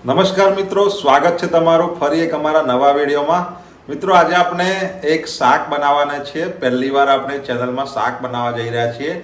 નમસ્કાર મિત્રો, સ્વાગત છે તમારું ફરી એક અમારા નવા વિડીયોમાં. મિત્રો આજે આપણે એક શાક બનાવવાના છીએ. પહેલી વાર આપણે ચેનલમાં શાક બનાવવા જઈ રહ્યા છીએ.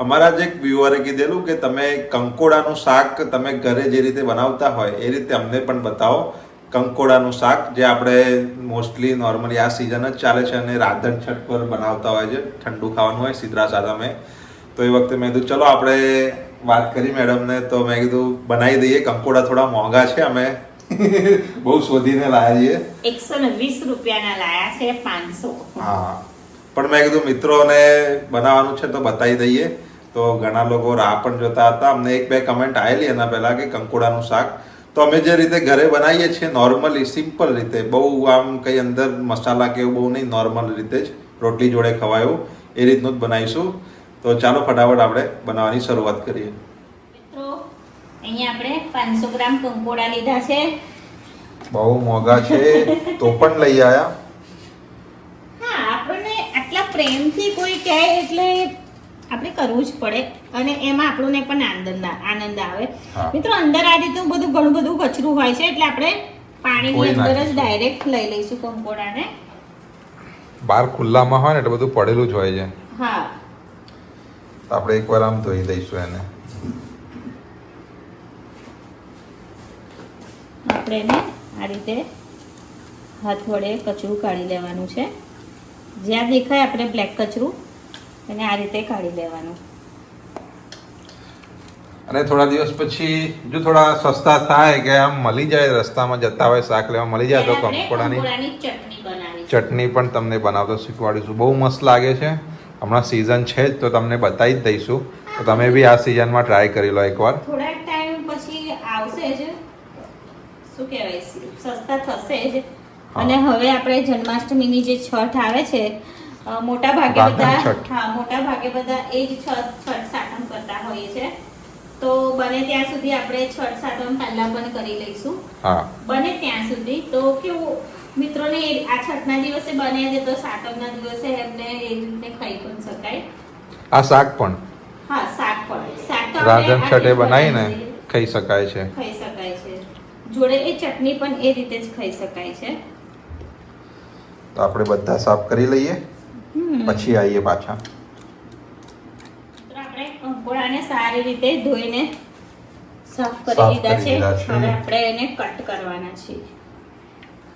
અમારા જ એક વ્યુઅરે કીધેલું કે તમે કંકોડાનું શાક તમે ઘરે જે રીતે બનાવતા હોય એ રીતે અમને પણ બતાવો. કંકોડાનું શાક જે આપણે મોસ્ટલી નોર્મલી આ સિઝન જ ચાલે છે અને રાધન છઠ પર બનાવતા હોય છે, ઠંડુ ખાવાનું હોય શીતળા સાતમે. તો એ વખતે મેં કીધું ચલો આપણે વાત કરી મેડમને, તો મેં કીધું બનાવી દઈએ. કંકોડા થોડા મોંઘા છે, અમે બહુ શોધીને લાયા છીએ. 120 રૂપિયાના લાયા છે 500. હા, પણ મેં કીધું મિત્રોને બનાવવાનું છે તો બતાવી દઈએ. તો ઘણા લોકો રાહ પણ જોતા હતા. અમને એક બે કમેન્ટ આવેલી એના પહેલા કે કંકોડાનું શાક. તો અમે જે રીતે ઘરે બનાવીએ છીએ નોર્મલી સિમ્પલ રીતે, બહુ આમ કંઈ અંદર મસાલા કે એવું બહુ નહીં, નોર્મલ રીતે જ રોટલી જોડે ખવાય એવું એ રીતનું જ બનાવીશું. તો ચાલો ફટાફટ આપણે બનાવવાની શરૂઆત કરીએ. મિત્રો અહીંયા આપણે 500 ગ્રામ કંકોડા લીધા છે. બહુ મોંઘા છે તો પણ લઈ આયા. હા, આપણને આટલા પ્રેમથી કોઈ કહે એટલે આપણે કરવું જ પડે અને એમાં આપણને પણ આનંદ આવે. મિત્રો અંદર આ રીતે બધું ઘણું બધું કચરું હોય છે એટલે આપણે પાણીની અંદર જ ડાયરેક્ટ લઈ લઈશું કંકોડાને. બહાર ખુલ્લામાં હોય ને એટલે બધું પડેલું જ હોય છે. હા, આપણે એકવાર આમ ધોઈ દઈશું એને. આપણે એને આ રીતે હાથ વડે કચરું કાઢી લેવાનું છે. જ્યાં દેખાય આપણે બ્લેક કચરું એને આ રીતે કાઢી લેવાનું. અને થોડા દિવસ પછી જો થોડા સસ્તા થાય કે આમ મળી જાય, રસ્તામાં જતા હોય શાક લેવા મળી જાય તો કંકોડાની ચટણી પણ તમને બનાવતો શીખવાડીશું. બહુ મસ્ત લાગે છે. હમણાં સિઝન છે જ તો તમને બતાવી જ દઈશું. તો તમે બી આ સિઝનમાં ટ્રાય કરી લો એકવાર. થોડા ટાઈમ પછી આવશે જ, શું કહેવાય, સસ્તા થશે જ. અને હવે આપણે જન્માષ્ટમીની જે છઠ આવે છે, મોટા ભાગે બધા એ જ છઠ સાતમ કરતા હોઈએ છે. તો બને ત્યાં સુધી આપણે છઠ સાતમ પહેલા પણ કરી લઈશું. બને ત્યાં સુધી તો કેવું મિત્રોને આ છઠના દિવસે બને છે તો સાતમના દિવસે એમને એ રીતે ખાઈ પણ શકાય. આ શાક પણ શાક તો રાધન છઠે બનાવીને ખાઈ શકાય છે. જોડે એ ચટણી પણ એ રીતે જ ખાઈ શકાય છે. તો આપણે બધા સાફ કરી લઈએ પછી આવીએ પાછા. આપણે કંકોડાને સારી રીતે ધોઈને સાફ કરી લીધા છે. હવે આપણે એને કટ કરવાના છે.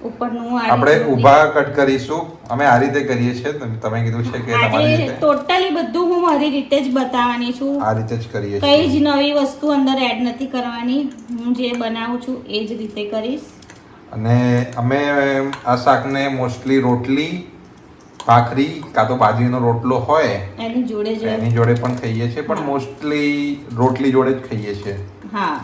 ઉપરનું આપણે ઊભા કટ કરીશું. અમે આ રીતે કરીએ છીએ. તમે કીધું છે કે તમારી રીતે ટોટલી બધું હું મારી રીતે જ બતાવવાની છું. આ રીતે જ કરીએ છીએ. કઈ જ નવી વસ્તુ અંદર એડ નથી કરવાની. હું જે બનાવું છું એ જ રીતે કરીશ. અને અમે આ શાકને મોસ્ટલી રોટલી, ભાખરી કાં તો બાજરીનો રોટલો હોય એની જોડે પણ ખાઈએ છીએ, પણ મોસ્ટલી રોટલી જોડે જ ખાઈએ છીએ. હા,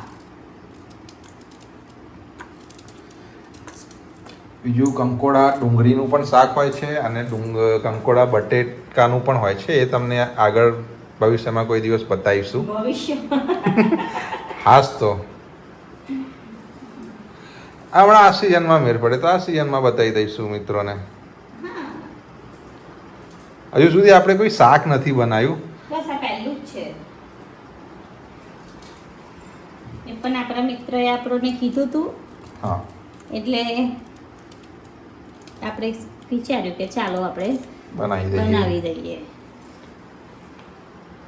બીજું કંકોડા ડુંગળીનું પણ શાક હોય છે અને કંકોડા બટેકાનું પણ હોય છે. એ તમને આગળ ભવિષ્યમાં કોઈ દિવસ બતાવીશું. હાસ તો હમણાં આ સિઝનમાં મેર પડે તો આ સિઝનમાં બતાવી દઈશું મિત્રોને. હજુ સુધી આપણે કોઈ શાક નથી બનાવ્યું. બસ આ પહેલું જ છે. એ પણ આપણા મિત્રએ આપણને કીધું હતું. હા, એટલે આપણે વિચાર્યું કે ચાલો આપણે બનાવી દઈએ.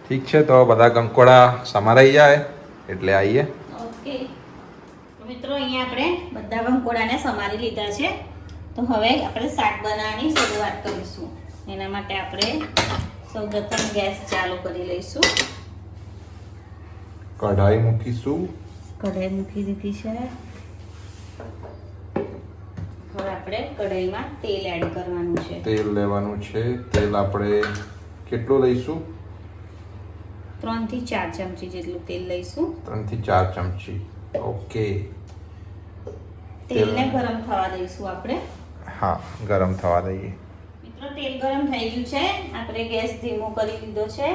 ઠીક છે, તો બધા કંકોડા સમારાઈ જાય એટલે આવીએ. ઓકે મિત્રો, અહીંયા આપણે બધા કંકોડાને સમારી લીધા છે. તો હવે આપણે શાક બનાવવાની શરૂઆત કરીશું. એના માટે આપણે સૌપ્રથમ ગેસ ચાલુ કરી લઈશું. કઢાઈ મૂકીશું. કઢાઈ મૂકી દીધી છે. હવે આપણે કઢાઈમાં તેલ એડ કરવાનું છે. તેલ લેવાનું છે. તેલ આપણે કેટલું લઈશું? 3 થી 4 ચમચી જેટલું તેલ લઈશું. 3 થી 4 ચમચી. ઓકે, તેલને ગરમ થવા દઈશું આપણે. હા, ગરમ થવા દઈએ. મિત્રો, તેલ ગરમ થઈ ગયું છે. આપણે ગેસ ધીમો કરી લીધો છે.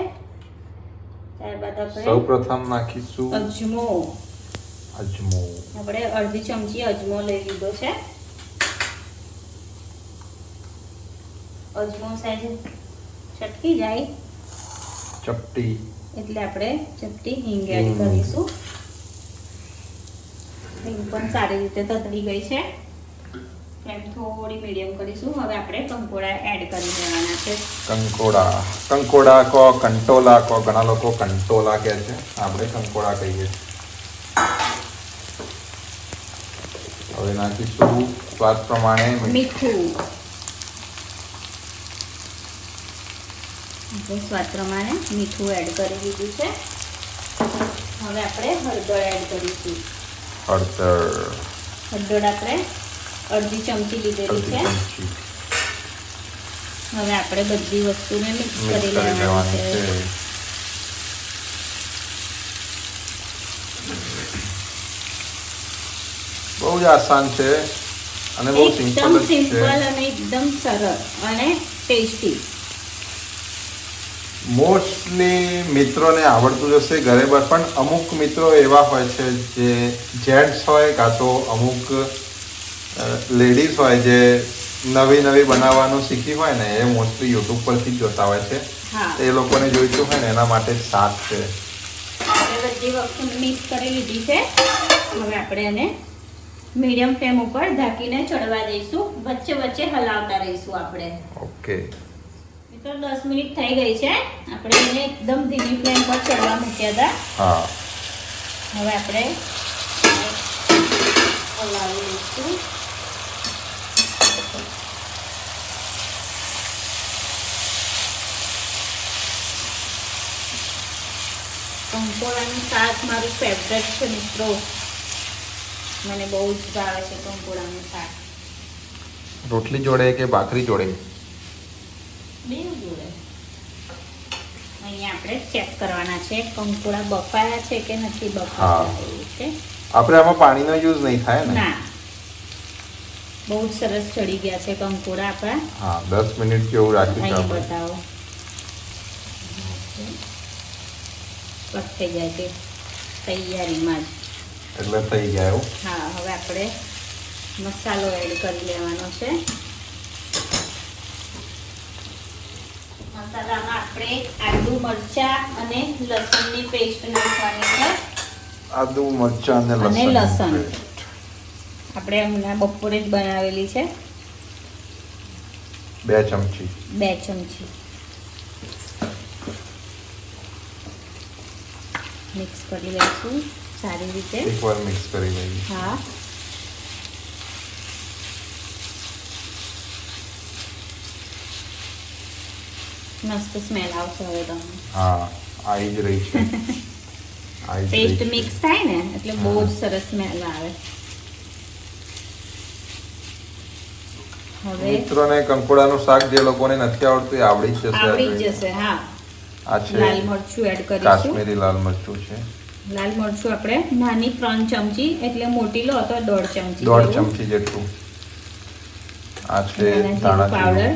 ત્યારબાદ આપણે સૌપ્રથમ નાખીશું અજમો. આપણે અડધી ચમચી અજમો લઈ લીધો છે. અજમો સહેજ ચટકી જાય એટલે આપણે ચપટી હિંગ એડ કરીશું. હિંગ પણ સારી રીતે તતડી ગઈ છે. ફ્લેમ થોડી મીડિયમ કરીશું. હવે આપણે કંકોડા એડ કરી દેવાના છે. કંકોડા કો કંટોલા કો, ઘણા લોકો કંટોલા કહે છે, આપણે કંકોડા કહીએ. હવે નાખીશું સ્વાદ પ્રમાણે મીઠું. સ્વાદ પ્રમાણે મીઠું એડ કરી દીધું છે. હવે આપણે હળદર એડ કરીશું. હળદર આપણે અડધી ચમચી લીધેલી છે. હવે આપણે બધી વસ્તુને મિક્સ કરી લેવાની છે. બહુ જ આસાન છે અને બહુ સિમ્પલ છે અને એકદમ સરળ અને ટેસ્ટી. મોસ્ટલી મિત્રોને આવડતું જશે ઘરે, પણ અમુક મિત્રો એવા હોય છે જે જેન્ટ્સ હોય કાં તો અમુક લેડીઝ હોય જે નવી બનાવવાનું શીખી હોય ને, એ મોસ્ટલી યુટ્યુબ પરથી જ જોતા હોય છે. એ લોકોને જોઈતું હોય ને એના માટે જ શાક છે. બધી વસ્તુ મિક્સ કરી લીધી છે. હવે આપણે એને મીડિયમ ફ્લેમ ઉપર ઢાંકીને ચડવા દઈશું. વચ્ચે વચ્ચે હલાવતા રહીશું આપણે. ઓકે. તો 10 મિનિટ થઈ ગઈ છે. આપણે એને એકદમ ધીમી ફ્લેમ પર ચડવા મૂક્યા હતા. હા. હવે આપણે હલાવી લઈશું. કંકોડાનું શાક મારું ફેવરેટ છે મિત્રો. મને બહુ જ ભાવે છે કંકોડાનું શાક. રોટલી જોડે કે ભાખરી જોડે? બેવ જોડે. અહીંયા આપણે ચેક કરવાના છે કંકોડા બફાયા છે કે નથી બફાયા. એવું છે. આપણે આમાં પાણીનો યુઝ નહીં થાય ને? ના. બહુ જ સરસ ચડી ગયા છે કંકોડા આપણા. હા, 10 મિનિટ જેવું રાખ્યું છે આપણે. બતાવો. બસ થઈ જાય છે તૈયારીમાં જ. એટલે થઈ ગયા એવું? હા. હવે આપણે મસાલો એડ કરી લેવાનો છે. મસાલામાં આપણે આદુ મરચા અને લસણની પેસ્ટ નાખવાની છે. આદુ મરચા અને લસણ. આપણે હમણાં બપોરે જ બનાવેલી છે. 2 ચમચી. મિક્સ કરી લઈશું સારી રીતે. એકવાર મિક્સ કરી લઈએ. હા. મસ્ત સ્મેલ આવશે હવે તમને. હા, આવી જ રહી છે. પેસ્ટ મિક્સ થાય ને એટલે બહુ જ સરસ સ્મેલ આવે. હવે મિત્રોને કંકોડાનું શાક જે લોકોને નથી આવડતું એ આવડી જ જશે. હા. આ છે લાલ મરચું એડ કરીશું. કાશ્મીરી લાલ મરચું છે. લાલ મરચું આપણે નાની 3 ચમચી, એટલે મોટી લો તો 1.5 ચમચી. 1.5 ચમચી જેટલું. આ છે ધાણા પાવડર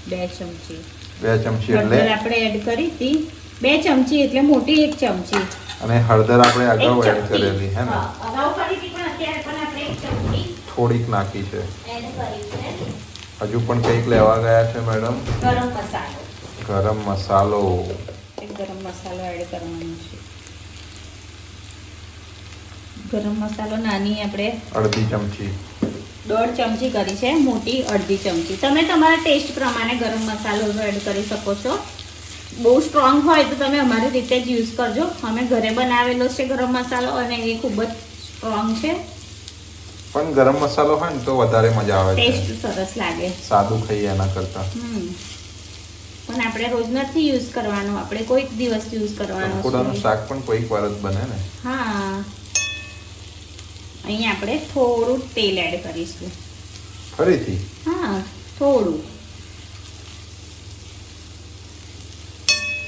2 ચમચી. 2 ચમચી એટલે આપણે એડ કરી હતી 2 ચમચી એટલે મોટી 1 ચમચી. અને હળદર આપણે અગાઉ એડ કરેલી હે ને? અગાઉ કરી હતી પણ અત્યારે પણ આપણે 1 ચમચી થોડીક નાખી છે. એડ કરી છે. હજુ પણ કંઈક લેવા ગયા છે મેડમ? ગરમ મસાલો. ગરમ મસાલો. ગરમ મસાલો એડ કરવાનો છે. ગરમ મસાલો નાની આપણે 1/2 ચમચી. 1.5 ચમચી કરી છે, મોટી 1/2 ચમચી. તમે તમારા ટેસ્ટ પ્રમાણે ગરમ મસાલો એડ કરી શકો છો. બહુ સ્ટ્રોંગ હોય તો તમે અમારી રીતે જ યુઝ કરજો. અમે ઘરે બનાવેલો છે ગરમ મસાલો અને એ ખૂબ જ સ્ટ્રોંગ છે. પણ ગરમ મસાલો હોય ને તો વધારે મજા આવે છે. ટેસ્ટ સરસ લાગે. સાદું ખાઈએ એના કરતા. પણ આપણે રોજ નથી યુઝ કરવાનો, આપણે કોઈક દિવસ યુઝ કરવાનો. કંકોડાનું શાક પણ કોઈક વાર જ બને ને? હા. અહીંયા આપણે થોડું તેલ એડ કરીશું. ફરીથી? હા, થોડું.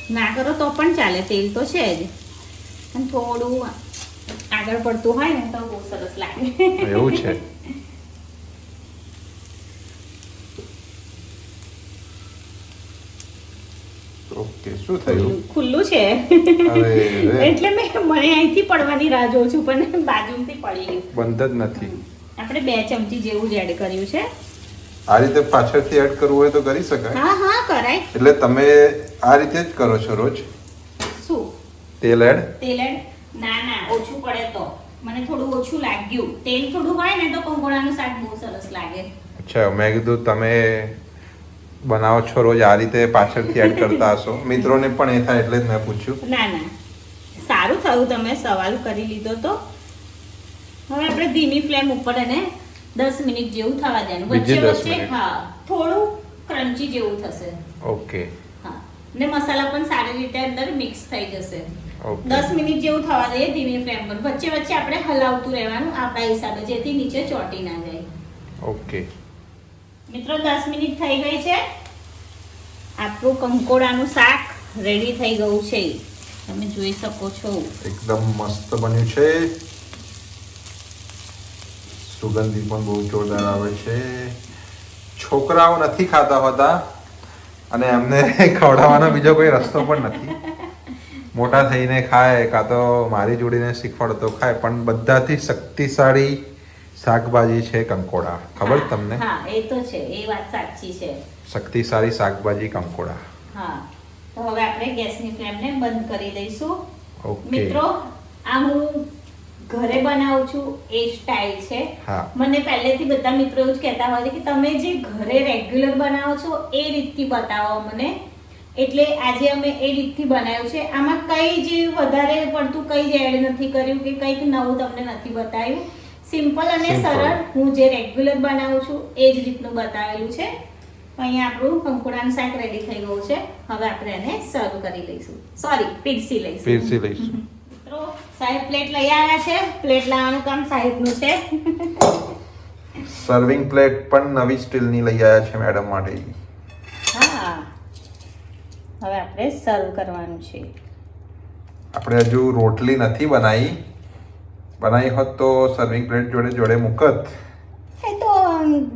ના કરો તો પણ ચાલે, તેલ તો છે જ, પણ થોડું આગળ પડતું હોય ને તો બહુ સરસ લાગે. એવું છે? ઓકે. શું થયું? ખુલ્લું છે એટલે મને અહીંથી પડવાની રાહ જોઉં છું પણ બાજુથી પડી ગયું. બંધ જ નથી. આપણે 2 ચમચી જેવું જ એડ કર્યું છે. આ રીતે પાછળથી એડ કરવું હોય તો કરી શકાય. હા કરાય. એટલે તમે આ રીતે જ કરો છો રોજ? શું? તેલ એડ? ના ઓછું પડે તો. મને થોડું ઓછું લાગ્યું. તેલ થોડું હોય ને તો કંકોડાનું શાક બહુ સરસ લાગે. અચ્છા, મેં કીધું તમે બનાવો છો રોજ આ રીતે પાછળથી એડ કરતા હશો, મિત્રોને પણ એ થાય એટલે જ મેં પૂછ્યું. ના ના, સારું થયું તમે સવાલ કરી લીધો. તો હવે આપણે ધીમી ફ્લેમ ઉપર એને 10 મિનિટ જેવું થવા દેવાનું. બીજી વચ્ચે 10 વચ્ચે મિનિટ. હા થોડું ક્રન્ચી જેવું થશે. ઓકે હા, ને મસાલા પણ સારી રીતે અંદર મિક્સ થઈ જશે. ઓકે 10 મિનિટ જેવું થવા દઈએ ધીમી ફ્લેમ પર. વચ્ચે વચ્ચે આપણે હલાવતું રહેવાનું આપણા હિસાબે, જેથી નીચે ચોટી ના જાય. ઓકે મિત્રો 10 મિનિટ થઈ ગઈ છે. આપણું કંકોડાનું શાક રેડી થઈ ગયું છે, તમે જોઈ શકો છો. એકદમ મસ્ત બન્યું છે, સુગંધી પણ બહુ જોરદાર આવે છે. છોકરાઓ નથી ખાતા હોતા અને એમને ખવડાવવાનો બીજો કોઈ રસ્તો પણ નથી. મોટા થઈને ખાય કાં તો મારી જોડીને શીખવાડો તો ખાય, પણ બધાથી શક્તિશાળી શાકભાજી છે કંકોડા. ખબર હા, તમને? હા એ તો છે, એ વાત સાચી છે. શક્તિશાળી શાકભાજી કંકોડા. હા, તો હવે આપણે ગેસની ફ્લેમને બંધ કરી દઈશું. ઓકે મિત્રો, આ હું ઘરે બનાવું છું એ સ્ટાઇલ છે. હા. મને પહેલેથી બધા મિત્રો એવું જ કહેતા હોય છે કે તમે જે ઘરે રેગ્યુલર બનાવો છો એ રીતથી બતાવો મને. એટલે આજે અમે એ રીતથી બનાવ્યું છે. આમાં કઈ જે વધારે પડતું કઈ જ એડ નથી કર્યું કે કંઈક નવું તમને નથી બતાવ્યું. સિમ્પલ અને સરળ હું જે રેગ્યુલર બનાવું છું એ જ રીતનું બતાવેલું છે. અહીંયા આપણું કંકોડાનું શાક રેડી થઈ ગયું છે. હવે આપણે એને સર્વ કરી લઈશું. સોરી, પીરસી લઈશું. મિત્રો, સાહેબ પ્લેટ લઈ આવ્યા છે. પ્લેટ લાવવાનું કામ સાહેબનું છે. સર્વિંગ પ્લેટ પણ નવી સ્ટીલની લઈ આવ્યા છે મેડમ માટે. હા, હવે આપણે સર્વ કરવાનું છે. આપણે હજુ રોટલી નથી બનાવી હોત તો સર્વિંગ પ્લેટ જોડે જોડે મૂકત. એ તો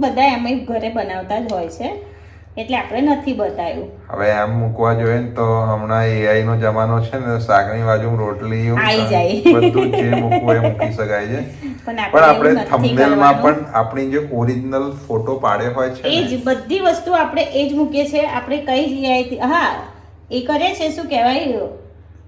બધા એમ ઘરે બનાવતા જ હોય છે, એટલે આપણે નથી બતાવ્યું. હવે એમ મૂકવા જોઈએ ને તો હમણાં AI નો જમાનો છે ને, શાકની બાજુમાં રોટલી આઈ જાય. બધું જે મૂકવું એ મૂકી શકાય છે. પણ પણ આપણે એવું નથી થંબનેલમાં કરવાનું. પણ આપણી જે ઓરિજિનલ ફોટો પાડે હોય છે એ ને, જ બધી વસ્તુ આપણે એ જ મૂકીએ છીએ. આપણે કઈ જગ્યાએથી હા એ કરે છે, શું કહેવાય,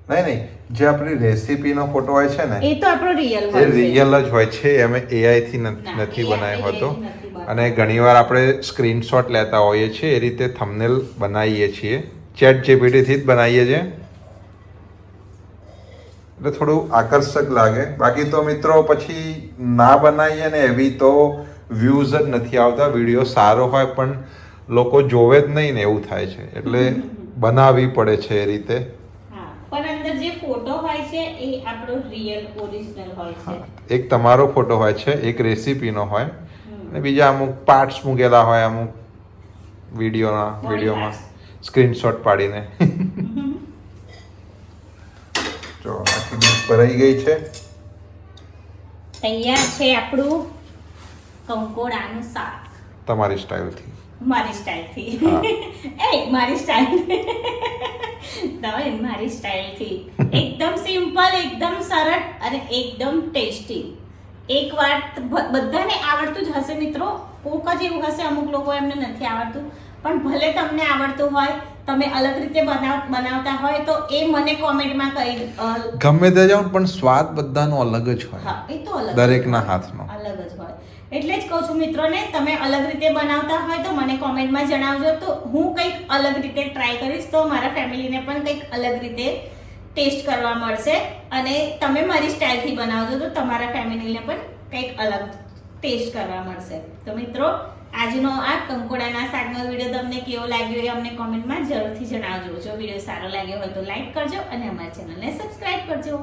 નહીં જે આપણી રેસીપીનો ફોટો હોય છે ને એ તો આપણો રિયલ એ હોય છે. રિયલ જ હોય છે. અમે AI થી ના, નથી AI બનાવ્યો હતો. નથી બનાવ્યો. અને ઘણીવાર આપણે સ્ક્રીનશોટ લેતા હોઈએ છીએ, એ રીતે થંબનેલ બનાવીએ છીએ. ચેટ જીપીટી થી જ બનાવીએ છીએ, એટલે થોડું આકર્ષક લાગે. બાકી તો મિત્રો પછી ના બનાવીએ ને એવી તો વ્યૂઝ જ નથી આવતા. વિડીયો સારો હોય પણ લોકો જોવે જ નહીં ને એવું થાય છે, એટલે બનાવવી પડે છે એ રીતે. હા, પણ અંદર જે ફોટો હોય છે એ આપણો રિયલ ઓરિજિનલ હોય છે. એક તમારો ફોટો હોય છે, એક રેસીપીનો હોય, અને બીજા અમુક પાર્ટ્સ મૂકેલા હોય અમુક વિડીયોમાં સ્ક્રીનશોટ પાડીને. જો આખી ડીશ ભરાઈ ગઈ છે. તૈયાર છે આપણું કંકોડાનું શાક. તમારી સ્ટાઇલથી. મારી સ્ટાઇલથી. હા. મારી સ્ટાઇલથી. તમે મારી સ્ટાઇલથી. એકદમ સિમ્પલ, એકદમ સરળ અને એકદમ ટેસ્ટી. એક વાત બધાને આવડતું જ હશે મિત્રો. કોક જ એવું હશે, અમુક લોકો એમને નથી આવડતું. પણ ભલે તમને આવડતું હોય, તમે અલગ રીતે બનાવતા હોય તો એ મને કોમેન્ટમાં કહી. ગમે તે જાવ પણ સ્વાદ બધાનો અલગ જ હોય. હા, એ તો અલગ દરેકના હાથનો અલગ જ હોય. એટલે જ કહું છું મિત્રોને, તમે અલગ રીતે બનાવતા હોય તો મને કોમેન્ટમાં જણાવજો. તો હું કંઈક અલગ રીતે ટ્રાય કરીશ, તો મારા ફેમિલીને પણ કંઈક અલગ રીતે ટેસ્ટ કરવા મળશે. અને તમે મારી સ્ટાઇલથી બનાવજો તો તમારા ફેમિલીને પણ કંઈક અલગ ટેસ્ટ કરવા મળશે. તો મિત્રો, આજનો આ કંકોડાના શાકનો વિડીયો તમને કેવો લાગ્યો એ અમને કોમેન્ટમાં જરૂરથી જણાવજો. જો વિડીયો સારો લાગ્યો હોય તો લાઈક કરજો અને અમારી ચેનલને સબસ્ક્રાઇબ કરજો.